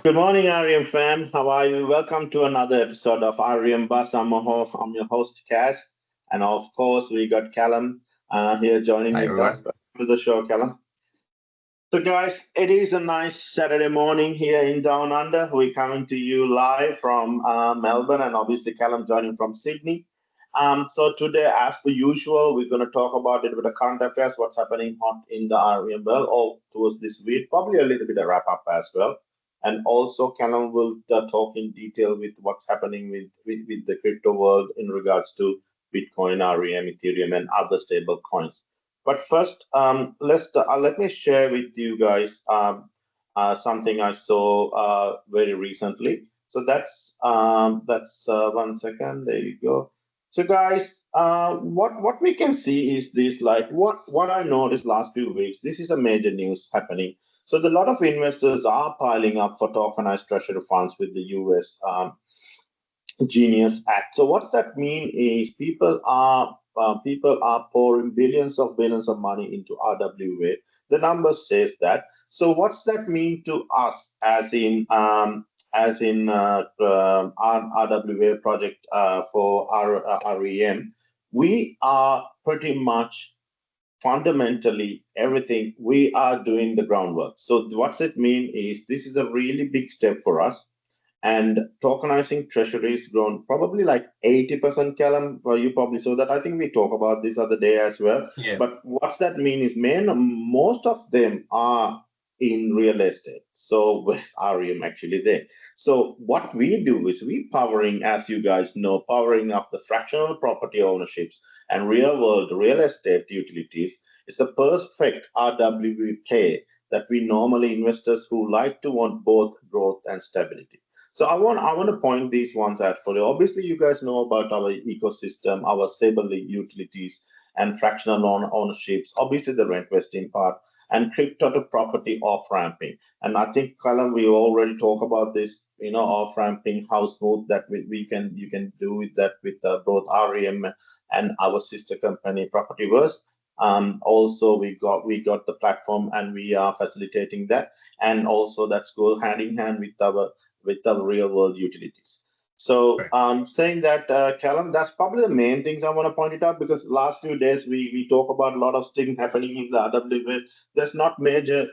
Good morning, REM fam. How are you? Welcome to another episode of REM Bus. I'm your host, Kaz. And of course, we got Callum here joining Hi, with us. everyone. Welcome to the show, Callum. So, guys, it is a nice Saturday morning here in Down Under. We're coming to you live from Melbourne, and obviously, Callum joining from Sydney. So, today, as per usual, we're going to talk about a little bit of current affairs, what's happening hot in the REM world, all towards this week, probably a little bit of wrap up as well. And also, Callum will talk in detail with what's happening with the crypto world in regards to Bitcoin, REM, Ethereum, and other stable coins. But first, let me share with you guys something I saw very recently. So that's 1 second. There you go. So guys, what we can see is this, like what I noticed last few weeks. This is a major news happening. So a lot of investors are piling up for tokenized treasury funds with the US Genius Act. So what that mean is people are pouring billions of money into RWA. The number says that. So what's that mean to us our RWA project for our REM? We are pretty much fundamentally everything we are doing the groundwork. So what's it mean is this is a really big step for us, and tokenizing treasuries grown probably like 80%. Callum, well, you probably saw that. I think we talk about this other day as well. Yeah, But what's that mean is most of them are in real estate. So with REM actually there. So what we do is we powering, as you guys know, powering up the fractional property ownerships and real world real estate utilities is the perfect RWA play that we normally investors who like to want both growth and stability. So I want to point these ones out for you. Obviously, you guys know about our ecosystem, our stable utilities, and fractional ownerships. Obviously, the rent vesting part and crypto to property off ramping. And I think, Colin, we already talk about this. Off ramping, how smooth that you can do with that with both REM and our sister company PropertyVerse. Also, we got the platform and we are facilitating that, and also that's go hand in hand with the real world utilities. So right. saying that, Callum, that's probably the main things I want to point it out, because last few days we talk about a lot of things happening in the RWA. There's not major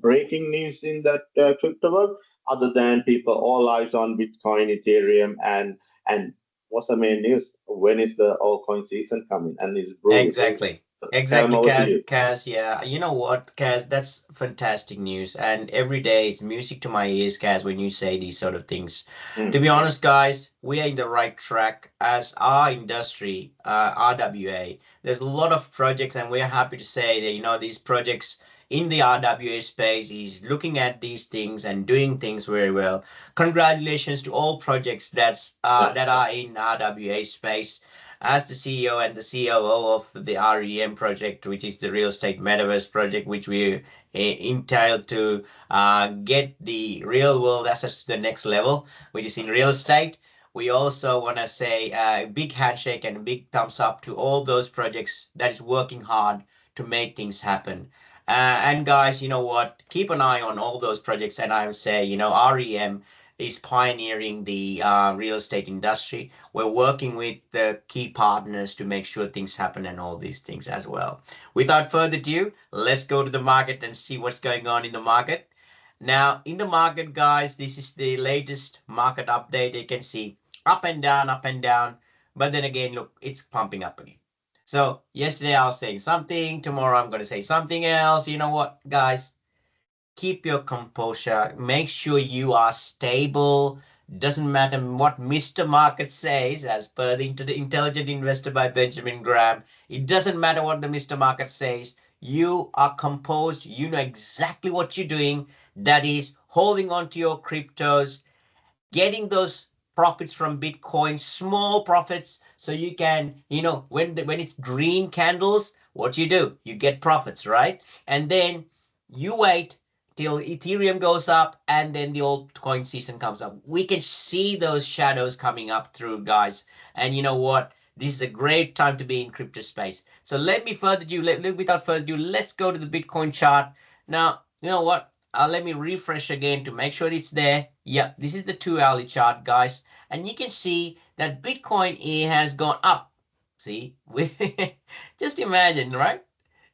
breaking news in that crypto world, other than people all eyes on Bitcoin, Ethereum, and what's the main news? When is the altcoin season coming? And it's brewing. Exactly. Callum, Exactly, over to you. Kaz. Yeah, you know what, Kaz? That's fantastic news. And every day it's music to my ears, Kaz, when you say these sort of things. To Mm, be honest, guys, we are in the right track as our industry, RWA. There's a lot of projects, and we're happy to say that, these projects in the RWA space is looking at these things and doing things very well. Congratulations to all projects yeah. that are in RWA space. As the CEO and the COO of the REM project, which is the real estate metaverse project, which we entailed to get the real world assets to the next level, which is in real estate. We also want to say a big handshake and a big thumbs up to all those projects that is working hard to make things happen. And guys, you know what? Keep an eye on all those projects. And I would say, REM is pioneering the real estate industry. We're working with the key partners to make sure things happen and all these things as well. Without further ado, let's go to the market and see what's going on in the market. Now, in the market, guys, this is the latest market update. You can see up and down, up and down. But then again, look, it's pumping up again. So yesterday I was saying something. Tomorrow I'm going to say something else. You know what, guys? Keep your composure. Make sure you are stable. Doesn't matter what Mr. Market says, as per the Intelligent Investor by Benjamin Graham. It doesn't matter what the Mr. Market says. You are composed. You know exactly what you're doing. That is holding on to your cryptos, getting those profits from Bitcoin, small profits, so you can, when it's green candles, what you do, you get profits, right? And then you wait till Ethereum goes up, and then the altcoin season comes up. We can see those shadows coming up through, guys. And you know what? This is a great time to be in crypto space. So without further ado, let's go to the Bitcoin chart. Now, you know what? let me refresh again to make sure it's there. Yeah, this is the 2-hourly chart, guys. And you can see that Bitcoin has gone up. See, with just imagine, right?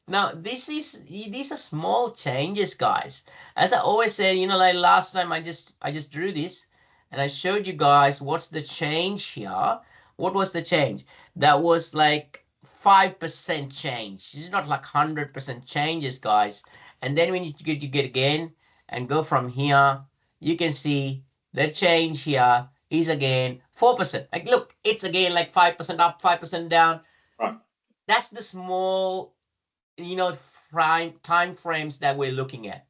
Now, these are small changes, guys. As I always said, like last time I just drew this and I showed you guys what's the change here. What was the change? That was like 5% change. This is not like 100% changes, guys. And then when you get again and go from here, you can see the change here is again 4%. Like, look, it's again like 5% up, 5% down. Right. That's the small time frames that we're looking at.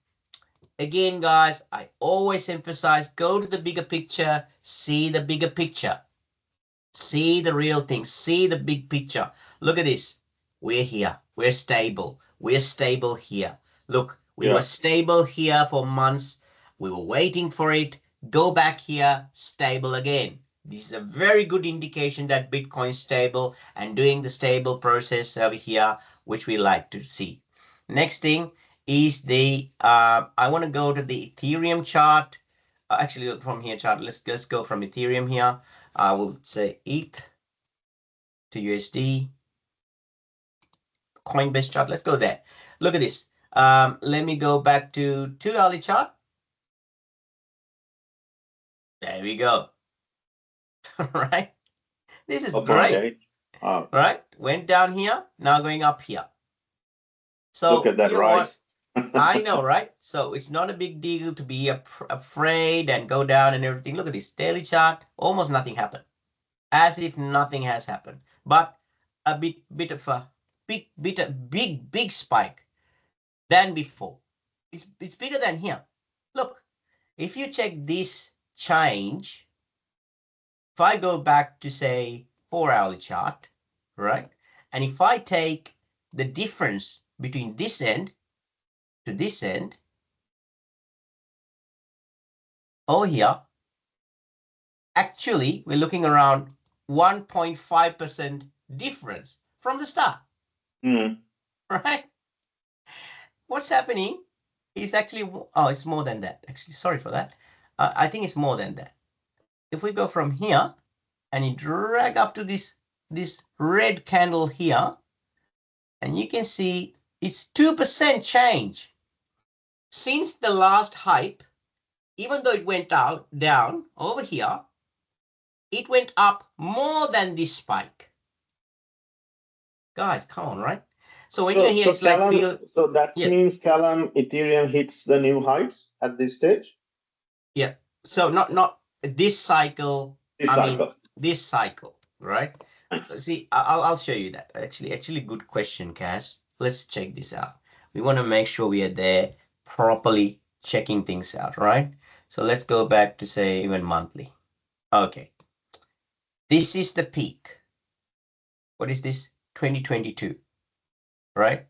Again, guys, I always emphasize, go to the bigger picture, see the bigger picture, see the real thing, see the big picture. Look at this. We're here. We're stable. We're stable here. Look, we were stable here for months. We were waiting for it. Go back here, stable again. This is a very good indication that Bitcoin is stable and doing the stable process over here, which we like to see. Next thing is I want to go to the Ethereum chart. Actually, from here chart, let's go from Ethereum here. I will say ETH to USD. Coinbase chart. Let's go there. Look at this. Let me go back to 2-hourly chart. There we go. Right? This is great. Right? Went down here, now going up here. So look at that rise. I know, right? So it's not a big deal to be afraid and go down and everything. Look at this daily chart. Almost nothing happened. As if nothing has happened. But a bit of a big spike than before. It's bigger than here. Look, if you check this change, if I go back to say 4-hourly chart, right? And if I take the difference between this end to this end over here, actually we're looking around 1.5% difference from the start. Right? What's happening is actually, it's more than that. Actually, sorry for that. I think it's more than that. If we go from here and you drag up to this red candle here, and you can see it's 2% change. Since the last hype, even though it went down over here, it went up more than this spike. Guys, come on, right? So when you're here, it's Callum, like so that means, Callum, Ethereum hits the new heights at this stage? Yeah. So not this cycle. This cycle, right? Nice. See, I'll show you that. Actually, good question, Cass. Let's check this out. We want to make sure we are there properly checking things out, right? So let's go back to say even monthly. Okay. This is the peak. What is this? 2022, right?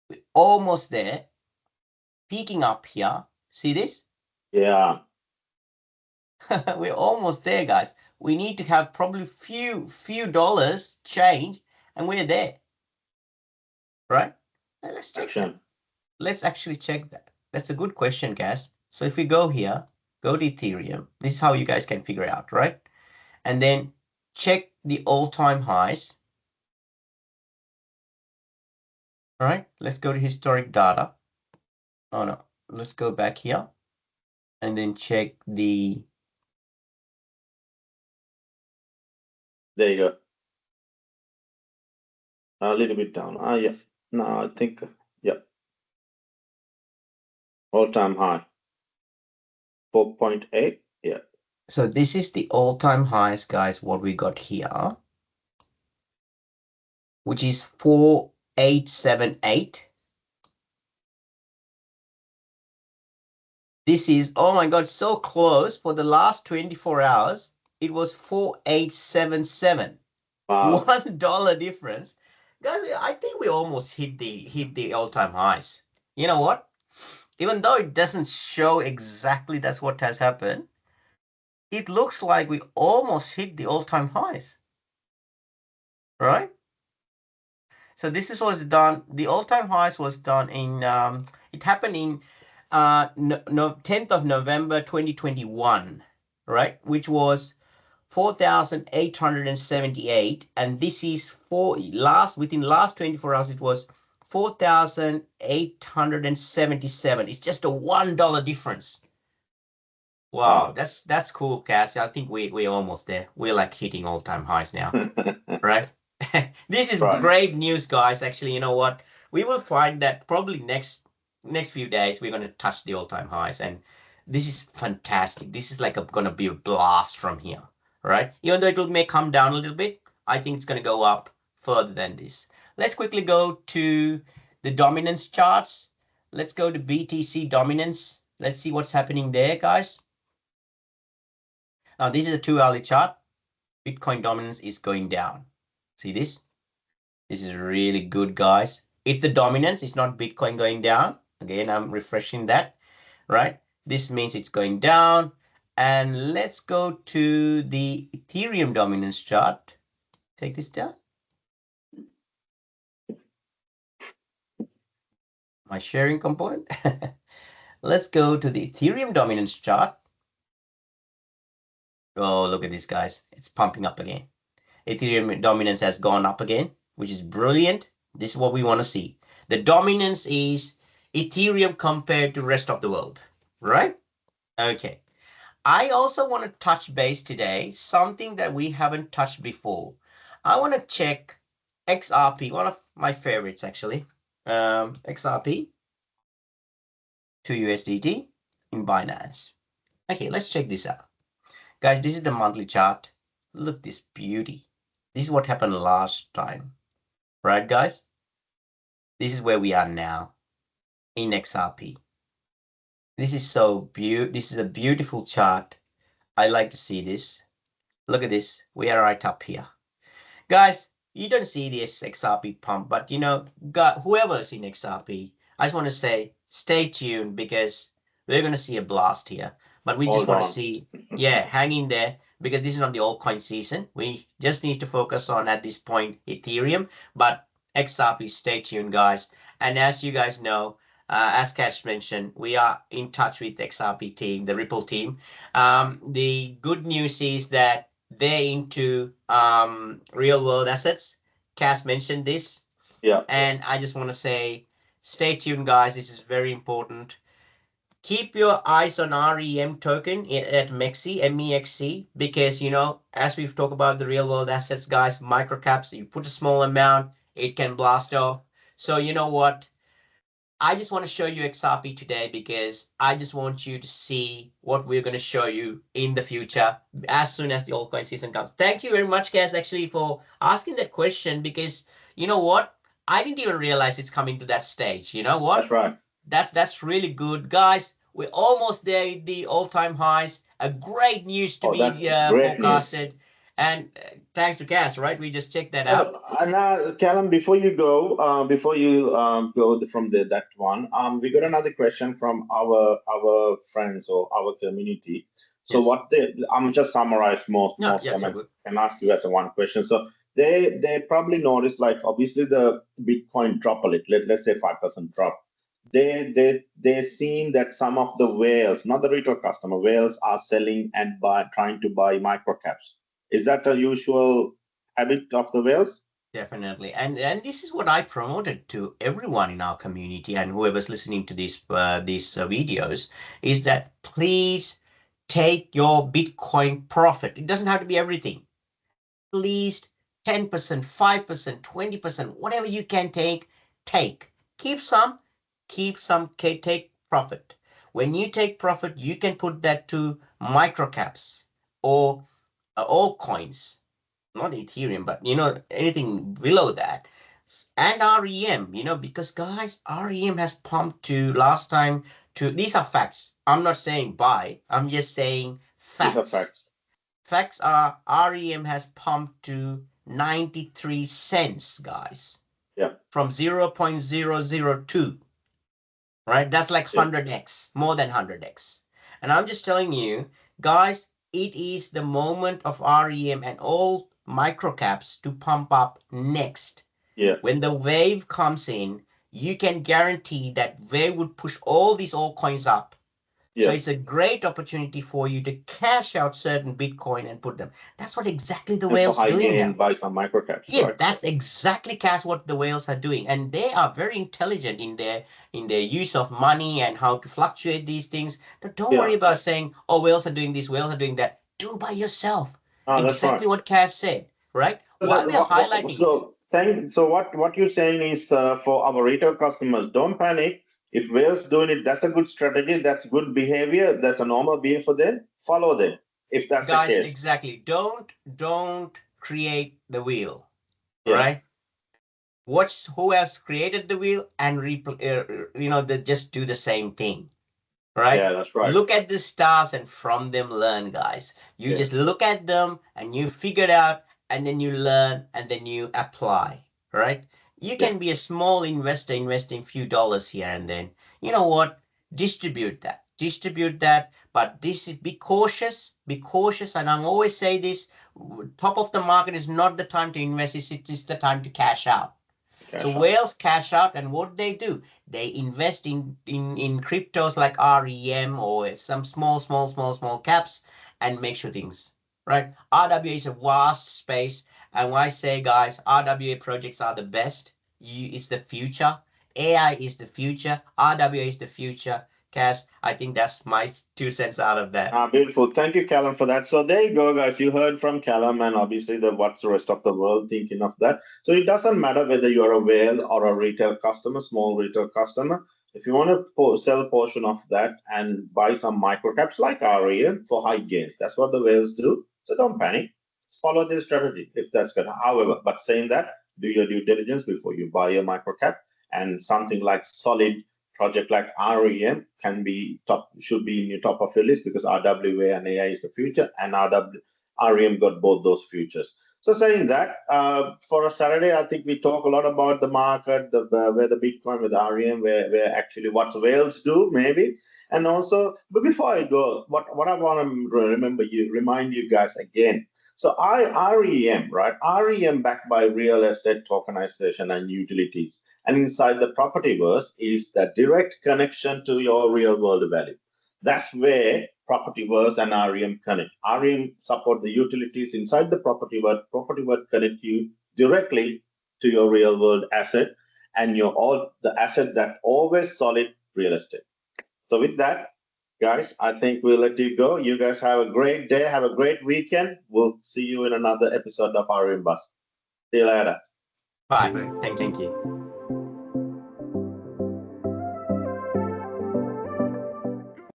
We're almost there. Peaking up here. See this? Yeah. We're almost there, guys. We need to have probably few dollars change, and we're there, right? Now let's check that. Let's actually check that. That's a good question, guys. So if we go here, go to Ethereum. This is how you guys can figure it out, right? And then check the all-time highs. All right, let's go to historic data. Oh no, let's go back here and then check the. There you go. A little bit down. Yeah. No, I think, yeah. All-time high. 4.8. Yeah. So this is the all-time highs, guys, what we got here, which is 4878. This is, oh my God, so close. For the last 24 hours, it was 4877. Wow. $1 difference. Guys, I think we almost hit the all-time highs. You know what? Even though it doesn't show exactly that's what has happened, it looks like we almost hit the all-time highs. Right? So this is what's done. The all-time highs was done in, It happened in 10th of November 2021, right? Which was 4,878, and this is within last 24 hours it was 4,877. It's just a $1 difference. Wow, that's cool, Cass. I think we're almost there. We're like hitting all-time highs now, right? This is great news, guys. Actually, you know what? We will find that probably next few days we're gonna touch the all-time highs, and this is fantastic. This is like gonna be a blast from here, right? Even though may come down a little bit, I think it's gonna go up further than this. Let's quickly go to the dominance charts. Let's go to BTC dominance. Let's see what's happening there, guys. Now, this is a 2-hourly chart. Bitcoin dominance is going down. See this? This is really good, guys. If the dominance is not Bitcoin going down, again, I'm refreshing that, right? This means it's going down. And let's go to the Ethereum dominance chart. Take this down. My sharing component. Let's go to the Ethereum dominance chart. Oh, look at this, guys. It's pumping up again. Ethereum dominance has gone up again, which is brilliant. This is what we want to see. The dominance is Ethereum compared to rest of the world, right? Okay. I also want to touch base today, something that we haven't touched before. I want to check XRP, one of my favorites actually. XRP to USDT in Binance. Okay, let's check this out. Guys, this is the monthly chart. Look this beauty. This is what happened last time, right, guys? This is where we are now in XRP. This is this is a beautiful chart. I like to see this. Look at this. We are right up here. Guys, you don't see this XRP pump, but you know, whoever's in XRP, I just want to say, stay tuned because we're going to see a blast here. But we just want to see, yeah, hang in there because this is not the altcoin season. We just need to focus on, at this point, Ethereum. But XRP, stay tuned, guys. And as you guys know, as Cash mentioned, we are in touch with the XRP team, the Ripple team. The good news is that they're into real world assets. Cass mentioned this. Yeah. And I just want to say, stay tuned, guys. This is very important. Keep your eyes on REM token at MEXC, MEXC, because, you know, as we've talked about the real world assets, guys, microcaps, you put a small amount, it can blast off. So you know what? I just want to show you XRP today because I just want you to see what we're going to show you in the future as soon as the altcoin season comes. Thank you very much, guys, actually, for asking that question because, you know what? I didn't even realize it's coming to that stage. You know what? That's right. That's really good, guys. We're almost there at the all-time highs. A great news to be forecasted. News. And thanks to Cass, right? We just checked that out. And now, Callum, before you go, go from that one, we got another question from our friends or our community. So yes. I'm just summarize most comments and ask you as a one question. So they probably noticed, like, obviously the Bitcoin drop a little, let's say 5% drop. They're seeing that some of the whales, not the retail customer, whales are selling and trying to buy microcaps. Is that a usual habit of the whales? Definitely. And this is what I promoted to everyone in our community and whoever's listening to these videos, is that please take your Bitcoin profit. It doesn't have to be everything. At least 10%, 5%, 20%, whatever you can take. Keep some, take profit. When you take profit, you can put that to microcaps or altcoins, not Ethereum, but you know, anything below that. And REM, you know, because guys, REM has pumped to last time to, these are facts. I'm not saying buy, I'm just saying facts. These are facts. Facts are REM has pumped to 93 cents, guys. Yeah. From 0.002. Right? That's like 100x, more than 100x. And I'm just telling you, guys, it is the moment of REM and all microcaps to pump up next. Yeah. When the wave comes in, you can guarantee that they would push all these altcoins up. So it's a great opportunity for you to cash out certain Bitcoin and put them. That's what exactly the And for whales high doing gain, now. buy some microcaps, Yeah, right? that's exactly Cass what the whales are doing, and they are very intelligent in their use of money and how to fluctuate these things. But don't worry about saying, "Oh, whales are doing this, whales are doing that." Do by yourself. That's right. Exactly what Cass said, right? Why we are highlighting this? So what you're saying is for our retail customers, don't panic. If whales doing it, that's a good strategy. That's good behavior. That's a normal behavior for them. Follow them if that's the Guys, case. exactly. Don't create the wheel, Yeah. right? Watch who has created the wheel and they just do the same thing. Right? Yeah, that's right. Look at the stars and from them learn, guys. You just look at them and you figure it out, and then you learn and then you apply, right? You can be a small investor investing few dollars here and then. You know what? Distribute that. But be cautious, and I'm always say this: top of the market is not the time to invest; it is the time to cash out. So whales cash out, and what they do, they invest in cryptos like REM or some small caps and make sure things, right? RWA is a vast space, and when I say, guys, RWA projects are the best. It's the future. AI is the future. RWA is the future. Cass, I think that's my 2 cents out of that. Beautiful. Thank you, Callum, for that. So there you go, guys. You heard from Callum, and obviously what's the rest of the world thinking of that. So it doesn't matter whether you're a whale or a retail customer, small retail customer. If you want to sell a portion of that and buy some microcaps like REM for high gains, that's what the whales do. So don't panic. Follow this strategy if that's good. However, but saying that, do your due diligence before you buy a microcap, and something like solid project like REM should be in your top of your list, because RWA and AI is the future, and REM got both those futures. So saying that, for a Saturday, I think we talk a lot about the market, where the Bitcoin with REM, where actually what whales do maybe, and also. But before I go, what I want to remind you guys again. So REM, right? REM backed by real estate tokenization and utilities. And inside the PropertyVerse is the direct connection to your real world value. That's where PropertyVerse and REM connect. REM support the utilities inside the PropertyVerse. PropertyVerse connect you directly to your real world asset, and the asset that always solid real estate. So with that, guys, I think we'll let you go. You guys have a great day. Have a great weekend. We'll see you in another episode of REM Bus. See you later. Bye. Thank you.